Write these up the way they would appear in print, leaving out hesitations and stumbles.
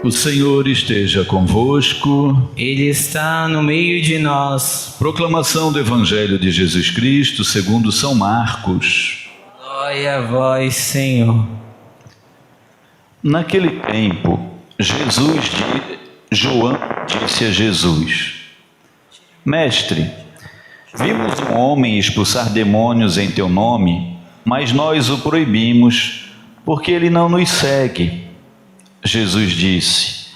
O Senhor esteja convosco. Ele está no meio de nós. Proclamação do Evangelho de Jesus Cristo segundo São Marcos. Glória a vós, Senhor. Naquele tempo, João disse a Jesus: Mestre, vimos um homem expulsar demônios em teu nome, mas nós o proibimos, porque ele não nos segue. Jesus disse: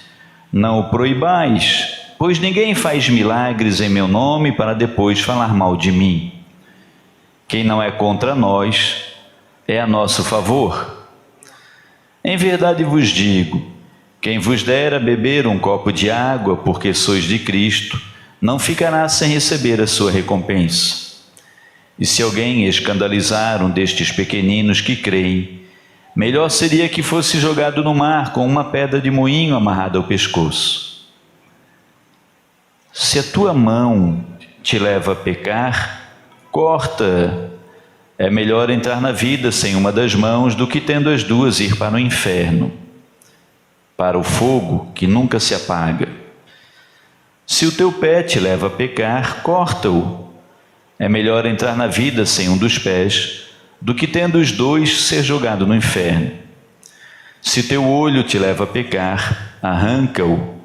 Não o proibais, pois ninguém faz milagres em meu nome para depois falar mal de mim. Quem não é contra nós é a nosso favor. Em verdade vos digo, quem vos der a beber um copo de água, porque sois de Cristo, não ficará sem receber a sua recompensa. E se alguém escandalizar um destes pequeninos que creem, melhor seria que fosse jogado no mar com uma pedra de moinho amarrada ao pescoço. Se a tua mão te leva a pecar, corta. É melhor entrar na vida sem uma das mãos do que tendo as duas ir para o inferno, para o fogo que nunca se apaga. Se o teu pé te leva a pecar, corta-o. É melhor entrar na vida sem um dos pés do que tendo os dois ser jogado no inferno. Se teu olho te leva a pecar, arranca-o.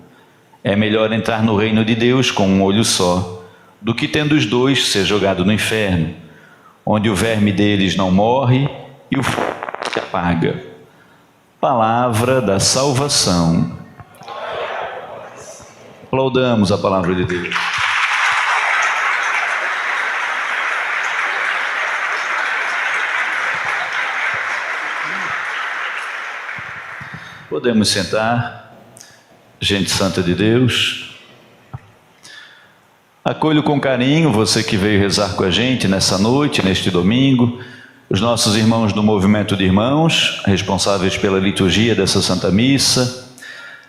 É melhor entrar no reino de Deus com um olho só do que tendo os dois ser jogado no inferno, onde o verme deles não morre e o fogo se apaga. Palavra da salvação. Aplaudamos a palavra de Deus. Podemos sentar, gente santa de Deus. Acolho com carinho você que veio rezar com a gente nessa noite, neste domingo, os nossos irmãos do Movimento de Irmãos, responsáveis pela liturgia dessa Santa Missa,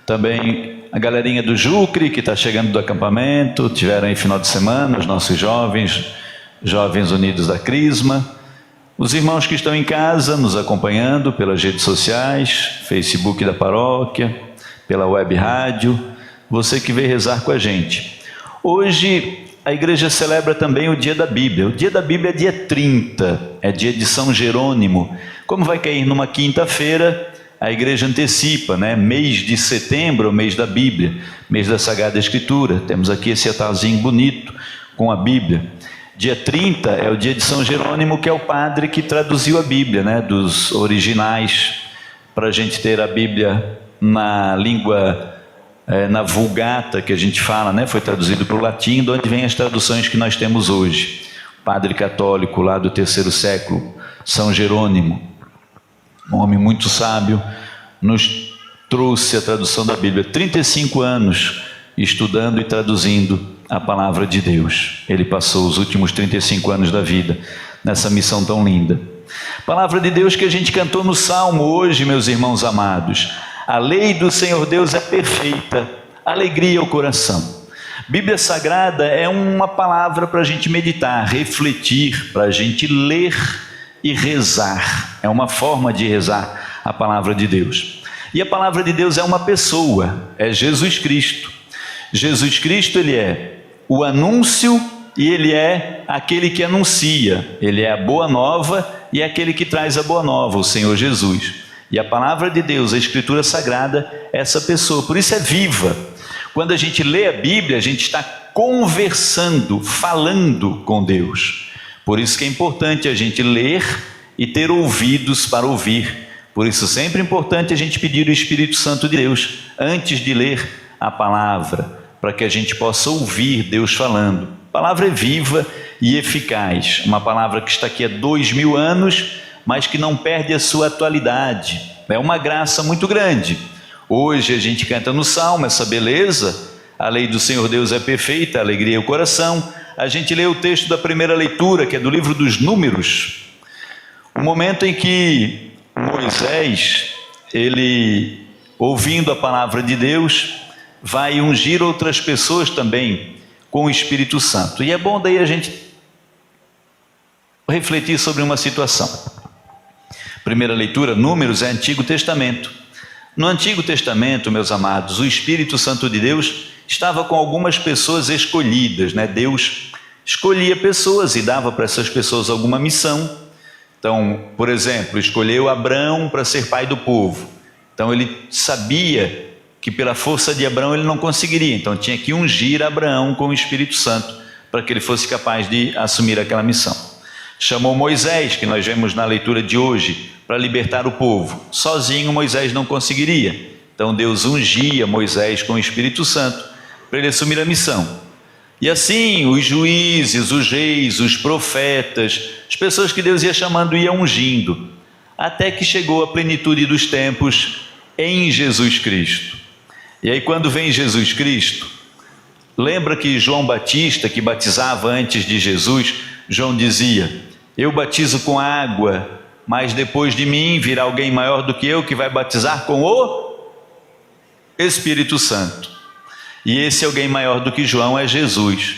também a galerinha do Jucre, que está chegando do acampamento, tiveram aí final de semana, os nossos jovens unidos da Crisma, os irmãos que estão em casa nos acompanhando pelas redes sociais, Facebook da paróquia, pela web rádio, você que veio rezar com a gente. Hoje a igreja celebra também o Dia da Bíblia. O Dia da Bíblia é dia 30, é dia de São Jerônimo. Como vai cair numa quinta-feira, a igreja antecipa, né? Mês de setembro, o mês da Bíblia, mês da Sagrada Escritura. Temos aqui esse altarzinho bonito com a Bíblia. Dia 30 é o dia de São Jerônimo, que é o padre que traduziu a Bíblia, né? Dos originais, para a gente ter a Bíblia na língua na Vulgata, que a gente fala, né? Foi traduzido para o latim, de onde vem as traduções que nós temos hoje. Padre católico lá do terceiro século, São Jerônimo, um homem muito sábio, nos trouxe a tradução da Bíblia. 35 anos estudando e traduzindo a palavra de Deus. Ele passou os últimos 35 anos da vida nessa missão tão linda. Palavra de Deus que a gente cantou no Salmo hoje, meus irmãos amados. A lei do Senhor Deus é perfeita, alegria ao coração. Bíblia Sagrada é uma palavra para a gente meditar, refletir, para a gente ler e rezar. É uma forma de rezar a palavra de Deus. E a palavra de Deus é uma pessoa, é Jesus Cristo. Jesus Cristo, ele é o anúncio e ele é aquele que anuncia. Ele é a boa nova e é aquele que traz a boa nova, o Senhor Jesus. E a palavra de Deus, a Escritura Sagrada, é essa pessoa, por isso é viva. Quando a gente lê a Bíblia, a gente está conversando, falando com Deus. Por isso que é importante a gente ler e ter ouvidos para ouvir. Por isso sempre é importante a gente pedir o Espírito Santo de Deus, antes de ler a palavra, para que a gente possa ouvir Deus falando. A palavra é viva e eficaz, uma palavra que está aqui há 2000 anos, mas que não perde a sua atualidade. É uma graça muito grande. Hoje a gente canta no Salmo essa beleza, a lei do Senhor Deus é perfeita, alegria é o coração. A gente lê o texto da primeira leitura, que é do livro dos Números, o momento em que Moisés, ele, ouvindo a palavra de Deus, vai ungir outras pessoas também com o Espírito Santo. E é bom daí a gente refletir sobre uma situação. Primeira leitura, Números, é Antigo Testamento. No Antigo Testamento, meus amados, o Espírito Santo de Deus estava com algumas pessoas escolhidas, né? Deus escolhia pessoas e dava para essas pessoas alguma missão. Então, por exemplo, escolheu Abrão para ser pai do povo. Então ele sabia que pela força de Abrão ele não conseguiria, então tinha que ungir Abraão com o Espírito Santo para que ele fosse capaz de assumir aquela missão. Chamou Moisés, que nós vemos na leitura de hoje, para libertar o povo. Sozinho Moisés não conseguiria, então Deus ungia Moisés com o Espírito Santo para ele assumir a missão. E assim os juízes, os reis, os profetas, as pessoas que Deus ia chamando iam ungindo, até que chegou a plenitude dos tempos em Jesus Cristo. E aí quando vem Jesus Cristo, lembra que João Batista, que batizava antes de Jesus, João dizia: eu batizo com água, mas depois de mim virá alguém maior do que eu, que vai batizar com o Espírito Santo. E esse alguém maior do que João é Jesus.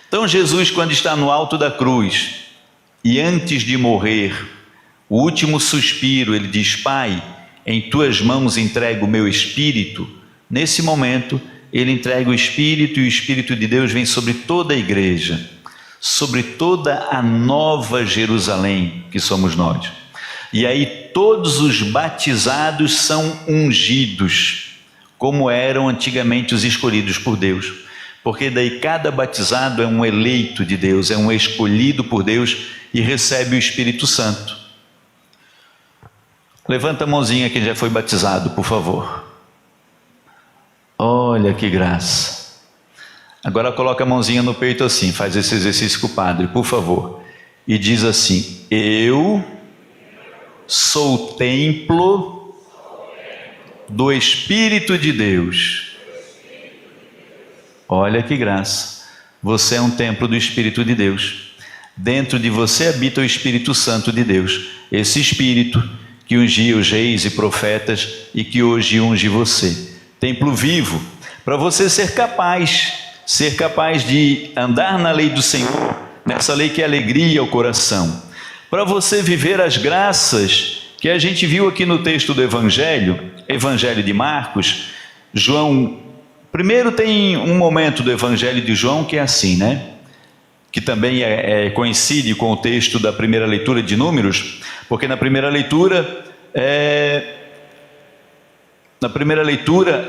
Então Jesus, quando está no alto da cruz, e antes de morrer, o último suspiro, ele diz: Pai, em tuas mãos entrego o meu espírito. Nesse momento, ele entrega o Espírito, e o Espírito de Deus vem sobre toda a igreja, sobre toda a nova Jerusalém, que somos nós. E aí todos os batizados são ungidos, como eram antigamente os escolhidos por Deus, porque daí cada batizado é um eleito de Deus, é um escolhido por Deus e recebe o Espírito Santo. Levanta a mãozinha quem já foi batizado, por favor. Olha que graça. Agora coloca a mãozinha no peito assim, faz esse exercício com o padre, por favor, e diz assim: eu sou o templo do Espírito de Deus. Olha que graça, você é um templo do Espírito de Deus, dentro de você habita o Espírito Santo de Deus, esse Espírito que ungia os reis e profetas e que hoje unge você, templo vivo, para você ser capaz de andar na lei do Senhor, nessa lei que é alegria ao coração, para você viver as graças que a gente viu aqui no texto do Evangelho de Marcos. João, primeiro tem um momento do Evangelho de João que é assim, né? Que também coincide com o texto da primeira leitura de Números, porque na primeira leitura,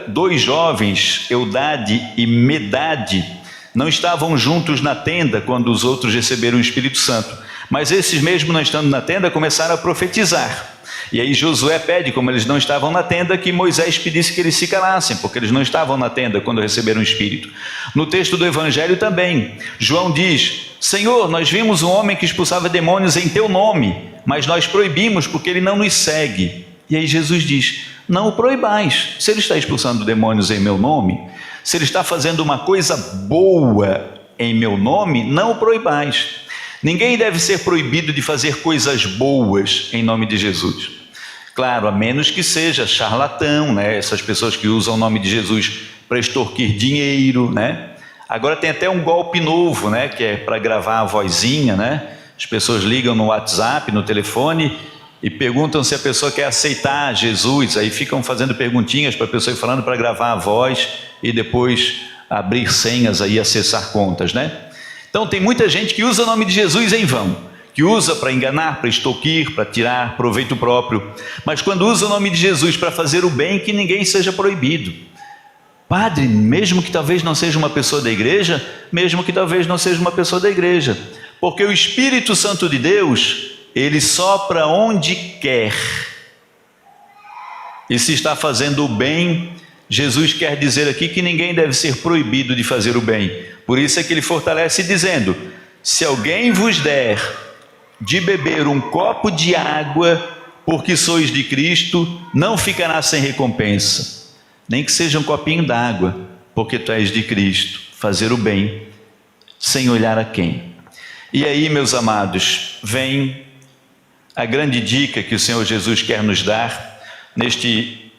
dois jovens, Eudade e Medade, não estavam juntos na tenda quando os outros receberam o Espírito Santo, mas esses mesmo não estando na tenda começaram a profetizar. E aí Josué pede, como eles não estavam na tenda, que Moisés pedisse que eles se calassem, porque eles não estavam na tenda quando receberam o Espírito. No texto do Evangelho também, João diz: Senhor, nós vimos um homem que expulsava demônios em teu nome, mas nós proibimos porque ele não nos segue. E aí Jesus diz: não o proibais. Se ele está expulsando demônios em meu nome, se ele está fazendo uma coisa boa em meu nome, não o proibais. Ninguém deve ser proibido de fazer coisas boas em nome de Jesus. Claro, a menos que seja charlatão, né? Essas pessoas que usam o nome de Jesus para extorquir dinheiro, né? Agora tem até um golpe novo, né? Que é para gravar a vozinha, né? As pessoas ligam no WhatsApp, no telefone, e perguntam se a pessoa quer aceitar Jesus. Aí ficam fazendo perguntinhas para a pessoa ir falando para gravar a voz e depois abrir senhas aí, acessar contas, né? Então tem muita gente que usa o nome de Jesus em vão, que usa para enganar, para extorquir, para tirar proveito próprio, mas quando usa o nome de Jesus para fazer o bem, que ninguém seja proibido. Padre, mesmo que talvez não seja uma pessoa da igreja, porque o Espírito Santo de Deus, ele sopra onde quer, e se está fazendo o bem, Jesus quer dizer aqui que ninguém deve ser proibido de fazer o bem. Por isso é que ele fortalece dizendo: se alguém vos der de beber um copo de água, porque sois de Cristo, não ficará sem recompensa, nem que seja um copinho d'água, porque tu és de Cristo. Fazer o bem, sem olhar a quem. E aí, meus amados, vem a grande dica que o Senhor Jesus quer nos dar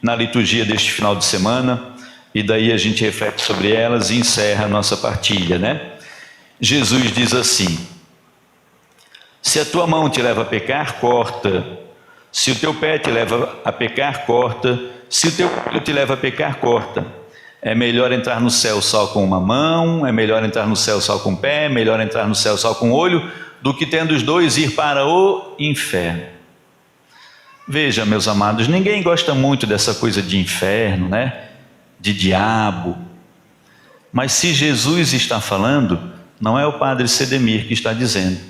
na liturgia deste final de semana, e daí a gente reflete sobre elas e encerra a nossa partilha, né? Jesus diz assim: se a tua mão te leva a pecar, corta. Se o teu pé te leva a pecar, corta. Se o teu olho te leva a pecar, corta. É melhor entrar no céu só com uma mão, é melhor entrar no céu só com o pé, é melhor entrar no céu só com o olho, do que tendo os dois ir para o inferno. Veja, meus amados, ninguém gosta muito dessa coisa de inferno, né? De diabo. Mas se Jesus está falando, não é o padre Sedemir que está dizendo.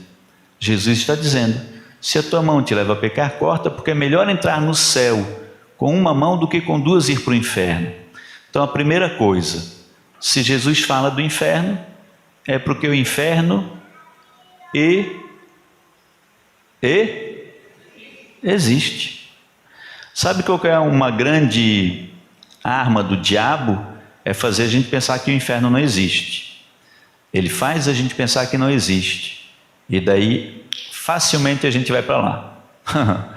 Jesus está dizendo: se a tua mão te leva a pecar, corta, porque é melhor entrar no céu com uma mão do que com duas ir para o inferno. Então a primeira coisa, se Jesus fala do inferno, é porque o inferno existe. Sabe qual que é uma grande arma do diabo? É fazer a gente pensar que o inferno não existe. Ele faz a gente pensar que não existe. E daí facilmente a gente vai para lá.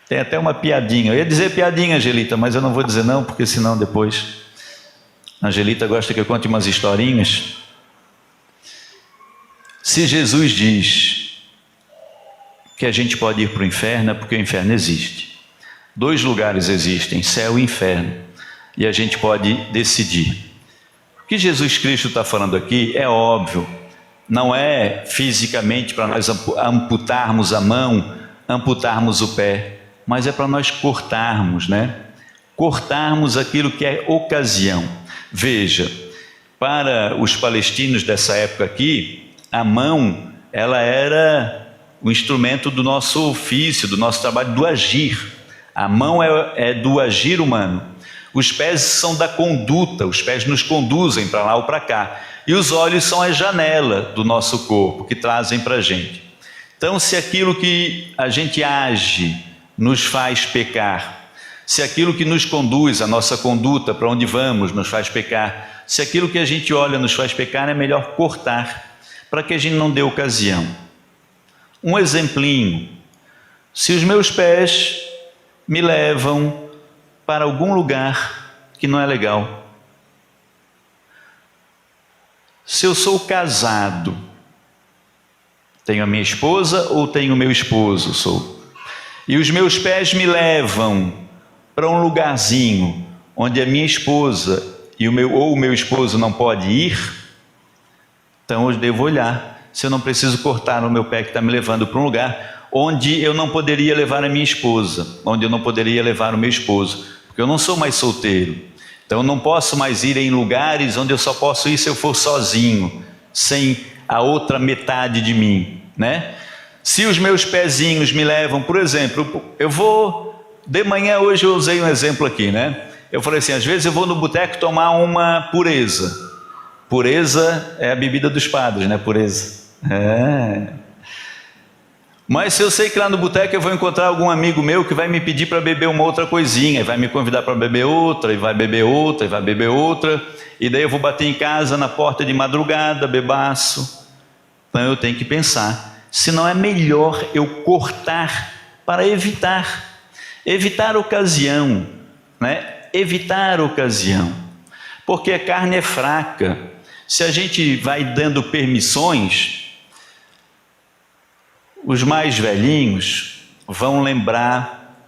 Tem até uma piadinha. Eu ia dizer piadinha, Angelita, mas eu não vou dizer não, porque senão depois a Angelita gosta que eu conte umas historinhas. Se Jesus diz que a gente pode ir para o inferno, é porque o inferno existe. Dois lugares existem, céu e inferno, e a gente pode decidir. O que Jesus Cristo está falando aqui é óbvio, não é fisicamente para nós amputarmos a mão, amputarmos o pé, mas é para nós cortarmos, né? Cortarmos aquilo que é ocasião. Veja, para os palestinos dessa época aqui, a mão, ela era o instrumento do nosso ofício, do nosso trabalho, do agir. A mão é do agir humano. Os pés são da conduta, os pés nos conduzem para lá ou para cá. E os olhos são a janela do nosso corpo, que trazem para a gente. Então, se aquilo que a gente age nos faz pecar, se aquilo que nos conduz, a nossa conduta, para onde vamos, nos faz pecar, se aquilo que a gente olha nos faz pecar, é melhor cortar, para que a gente não dê ocasião. Um exemplinho: se os meus pés me levam para algum lugar que não é legal, se eu sou casado, tenho a minha esposa ou tenho o meu esposo, e os meus pés me levam para um lugarzinho onde a minha esposa ou o meu esposo não pode ir, então eu devo olhar se eu não preciso cortar o meu pé que está me levando para um lugar onde eu não poderia levar a minha esposa, onde eu não poderia levar o meu esposo, porque eu não sou mais solteiro. Então eu não posso mais ir em lugares onde eu só posso ir se eu for sozinho, sem a outra metade de mim, né? Se os meus pezinhos me levam, por exemplo, eu vou, de manhã hoje eu usei um exemplo aqui, né? Eu falei assim, às vezes eu vou no boteco tomar uma pureza. Pureza é a bebida dos padres, né? Pureza. Mas se eu sei que lá no boteco eu vou encontrar algum amigo meu que vai me pedir para beber uma outra coisinha, e vai me convidar para beber outra, e vai beber outra, e vai beber outra, e daí eu vou bater em casa na porta de madrugada, bebaço. Então eu tenho que pensar, se não é melhor eu cortar para evitar ocasião, né? Evitar ocasião, porque a carne é fraca. Se a gente vai dando permissões, os mais velhinhos vão lembrar,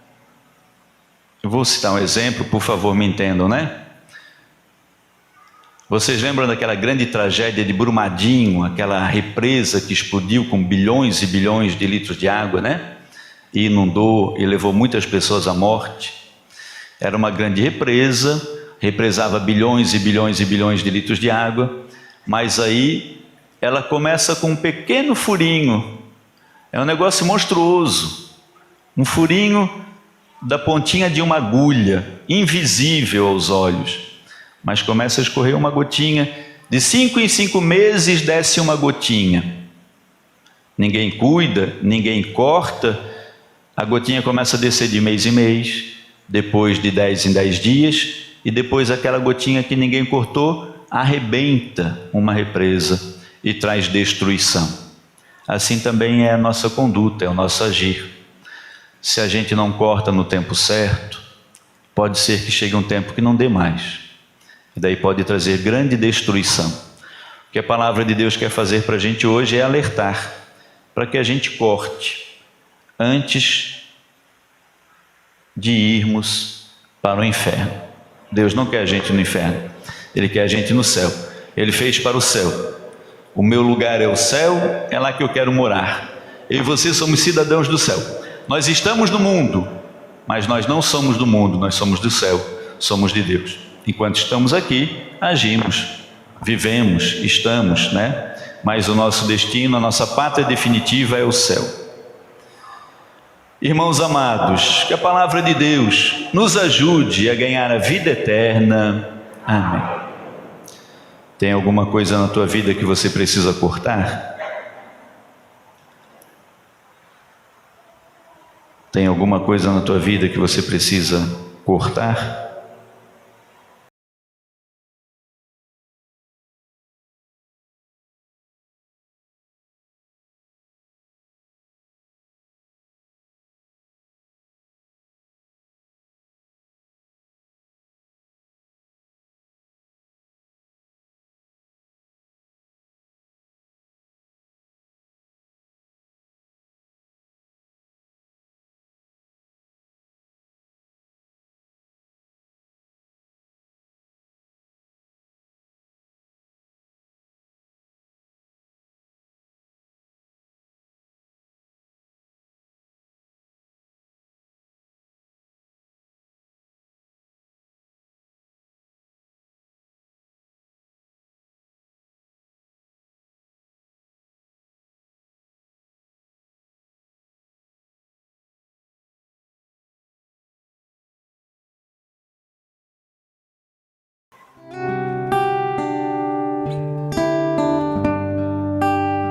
eu vou citar um exemplo, por favor me entendam, né? Vocês lembram daquela grande tragédia de Brumadinho, aquela represa que explodiu com bilhões e bilhões de litros de água, né? E inundou e levou muitas pessoas à morte. Era uma grande represa, represava bilhões e bilhões e bilhões de litros de água, mas aí ela começa com um pequeno furinho. É um negócio monstruoso, um furinho da pontinha de uma agulha, invisível aos olhos, mas começa a escorrer uma gotinha, de 5 em 5 meses desce uma gotinha. Ninguém cuida, ninguém corta, a gotinha começa a descer de mês em mês, depois de 10 em 10 dias, e depois aquela gotinha que ninguém cortou, arrebenta uma represa e traz destruição. Assim também é a nossa conduta, é o nosso agir. Se a gente não corta no tempo certo, pode ser que chegue um tempo que não dê mais. E daí pode trazer grande destruição. O que a palavra de Deus quer fazer para a gente hoje é alertar, para que a gente corte, antes de irmos para o inferno. Deus não quer a gente no inferno, Ele quer a gente no céu. Ele fez para o céu. O meu lugar é o céu, é lá que eu quero morar. Eu e você somos cidadãos do céu. Nós estamos no mundo, mas nós não somos do mundo, nós somos do céu, somos de Deus. Enquanto estamos aqui, agimos, vivemos, estamos, né? Mas o nosso destino, a nossa pátria definitiva é o céu. Irmãos amados, que a palavra de Deus nos ajude a ganhar a vida eterna. Amém. Tem alguma coisa na tua vida que você precisa cortar? Tem alguma coisa na tua vida que você precisa cortar?